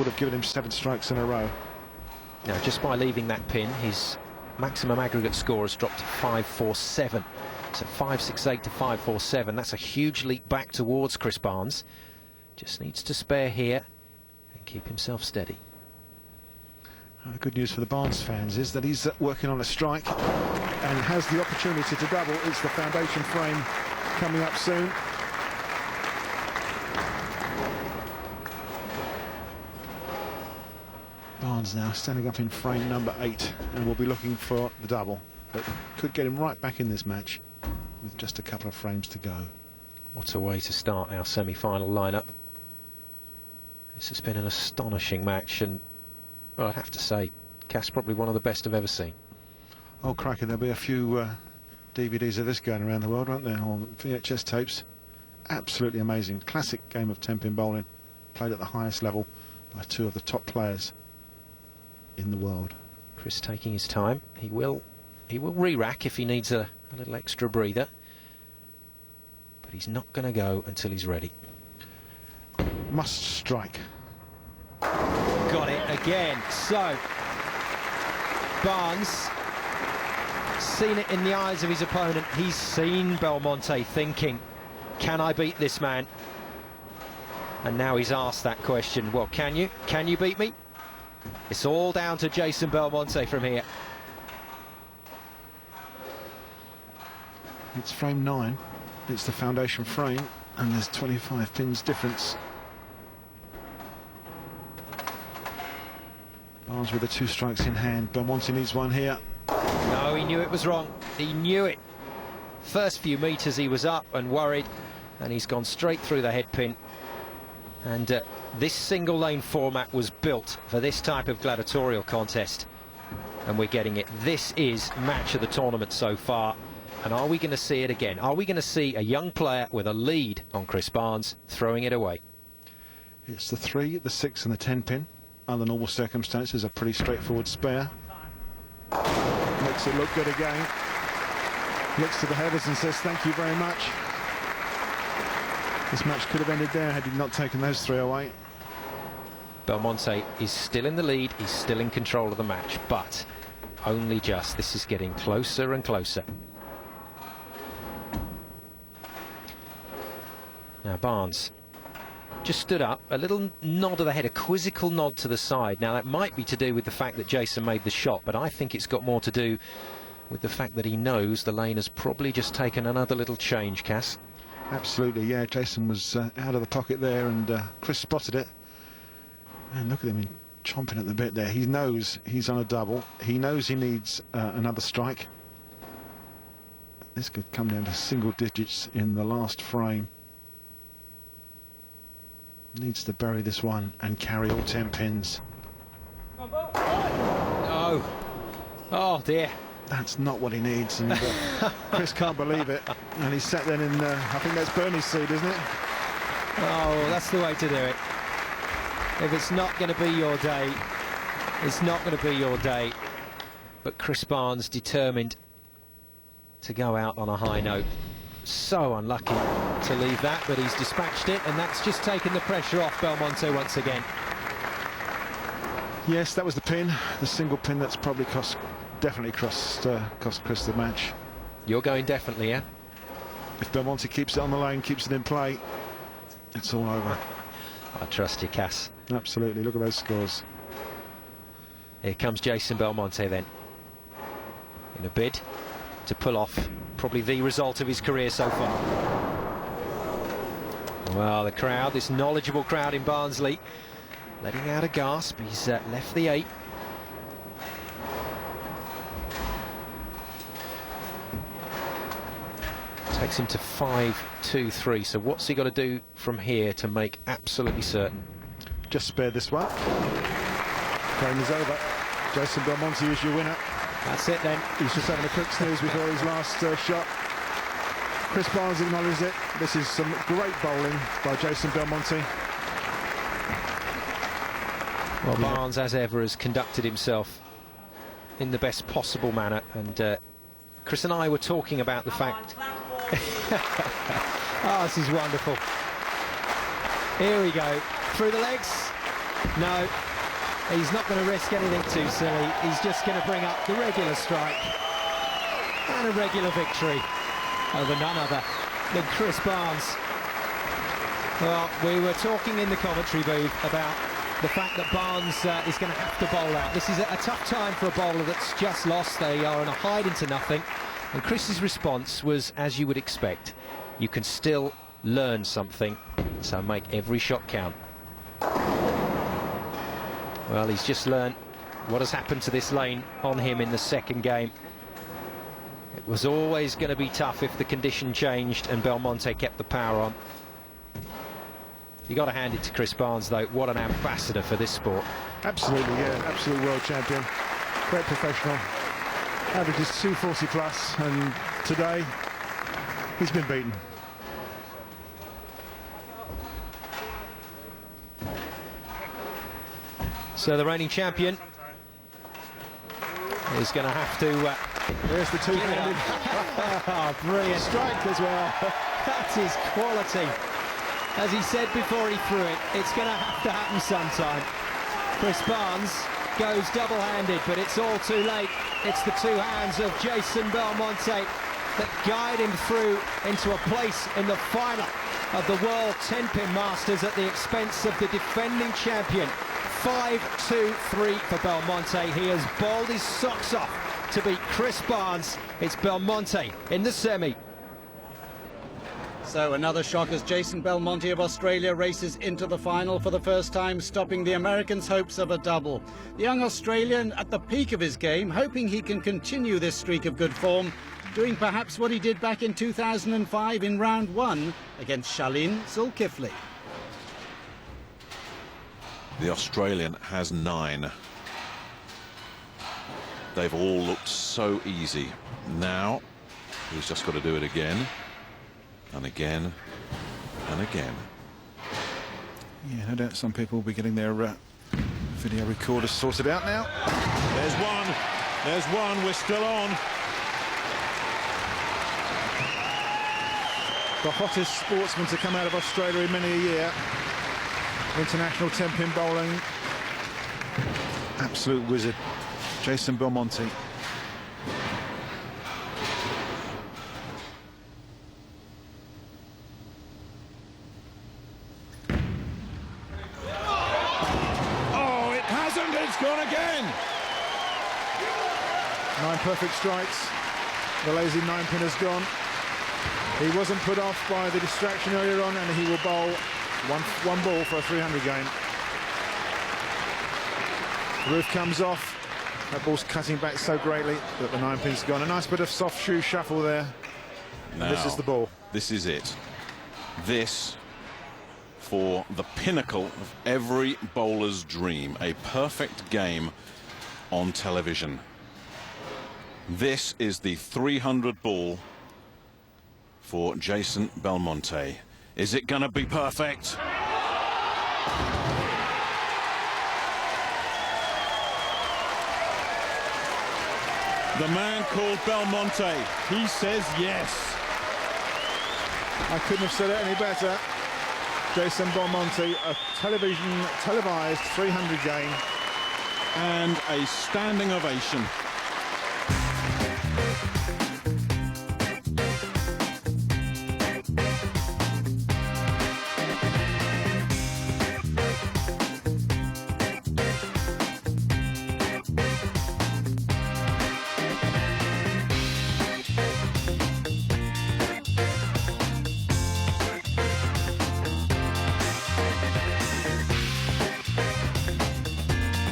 would have given him 7 strikes in a row. Now, just by leaving that pin, his maximum aggregate score has dropped to 547. So 568 to 547. That's a huge leap back towards Chris Barnes. Just needs to spare here and keep himself steady. The good news for the Barnes fans is that he's working on a strike and has the opportunity to double. It's the foundation frame coming up soon. Barnes now standing up in frame number 8 and will be looking for the double, but could get him right back in this match with just a couple of frames to go. What a way to start our semi-final lineup. This has been an astonishing match, and well, I'd have to say, Cass, probably one of the best I've ever seen. Oh, crikey, there'll be a few DVDs of this going around the world, won't there, or VHS tapes. Absolutely amazing. Classic game of Tenpin bowling, played at the highest level by 2 of the top players in the world. Chris taking his time. He will re-rack if he needs a little extra breather, but he's not going to go until he's ready. Must strike. Got it again. So Barnes seen it in the eyes of his opponent. He's seen Belmonte thinking, can I beat this man? And now he's asked that question. Well, can you beat me? It's all down to Jason Belmonte from here. It's frame 9. It's the foundation frame, and there's 25 pins difference. Barnes with the 2 strikes in hand. Belmonte needs one here. No, he knew it was wrong. He knew it. First few metres he was up and worried, and he's gone straight through the head pin. And this single lane format was built for this type of gladiatorial contest, and we're getting it. This is match of the tournament so far, and are we going to see it again? Are we going to see a young player with a lead on Chris Barnes throwing it away? It's the 3, the 6 and the 10 pin. Under normal circumstances, a pretty straightforward spare. Makes it look good again. Looks to the headers and says thank you very much. This match could have ended there had he not taken those 3 away. Belmonte is still in the lead, he's still in control of the match, but only just. This is getting closer and closer. Now Barnes just stood up, a little nod of the head, a quizzical nod to the side. Now that might be to do with the fact that Jason made the shot, but I think it's got more to do with the fact that he knows the lane has probably just taken another little change, Cass. Absolutely, yeah. Jason was out of the pocket there, and Chris spotted it. And look at him chomping at the bit there. He knows he's on a double. He knows he needs another strike. This could come down to single digits in the last frame. Needs to bury this one and carry all 10 pins. No. Oh dear. That's not what he needs, and Chris can't believe it. And he's sat then in, I think that's Bernie's seat, isn't it? Oh, that's the way to do it. If it's not going to be your day, it's not going to be your day. But Chris Barnes determined to go out on a high note. So unlucky to leave that, but he's dispatched it, and that's just taken the pressure off Belmonte once again. Yes, that was the pin, the single pin that's probably definitely cost Chris the match. You're going definitely, yeah? If Belmonte keeps it on the lane, keeps it in play, it's all over. I trust you, Cass. Absolutely, look at those scores. Here comes Jason Belmonte then, in a bid to pull off probably the result of his career so far. Well, the crowd, this knowledgeable crowd in Barnsley, letting out a gasp. He's left the 8. Takes him to 5-2-3. So what's he got to do from here to make absolutely certain? Just spare this one. Game is over. Jason Belmonte is your winner. That's it then. He's just having a quick snooze before his last shot. Chris Barnes acknowledged it. This is some great bowling by Jason Belmonte. Well, Barnes, as ever, has conducted himself in the best possible manner, and Chris and I were talking about the fact... Oh, this is wonderful. Here we go. Through the legs. No, he's not going to risk anything too silly. He's just going to bring up the regular strike and a regular victory over none other than Chris Barnes. Well, we were talking in the commentary booth about the fact that Barnes is going to have to bowl out. This is a tough time for a bowler that's just lost. They are on a hide into nothing. And Chris's response was, as you would expect, you can still learn something, so make every shot count. Well, he's just learned what has happened to this lane on him in the second game. It was always going to be tough if the condition changed and Belmonte kept the power on. You got to hand it to Chris Barnes, though. What an ambassador for this sport. Absolutely, yeah, absolute world champion. Great professional. Averages 240 plus, and today he's been beaten. So the reigning champion is going to have to... There's the two-handed. Oh, brilliant. Strike as well. That is quality. As he said before he threw it, it's going to have to happen sometime. Chris Barnes goes double-handed, but it's all too late. It's the two hands of Jason Belmonte that guide him through into a place in the final of the World Tenpin Masters at the expense of the defending champion. 5-2-3 for Belmonte. He has bowled his socks off to beat Chris Barnes. It's Belmonte in the semi. So another shock as Jason Belmonte of Australia races into the final for the first time, stopping the Americans' hopes of a double. The young Australian at the peak of his game, hoping he can continue this streak of good form, doing perhaps what he did back in 2005 in round one against Shalin Zulkifli. The Australian has 9. They've all looked so easy. Now he's just got to do it again and again and again. Yeah, no doubt some people will be getting their video recorders sorted out now. There's one. There's one. We're still on. The hottest sportsman to come out of Australia in many a year. International 10-pin bowling. Absolute wizard. Jason Belmonte. Oh, it hasn't. It's gone again. 9 perfect strikes. The lazy 9-pin has gone. He wasn't put off by the distraction earlier on, and he will bowl one ball for a 300 game. The roof comes off. That ball's cutting back so greatly that the 9-pin's gone. A nice bit of soft shoe shuffle there. Now, this is the ball. This is it. This for the pinnacle of every bowler's dream. A perfect game on television. This is the 300 ball for Jason Belmonte. Is it going to be perfect? The man called Belmonte, he says yes. I couldn't have said it any better. Jason Belmonte, a televised 300 game. And a standing ovation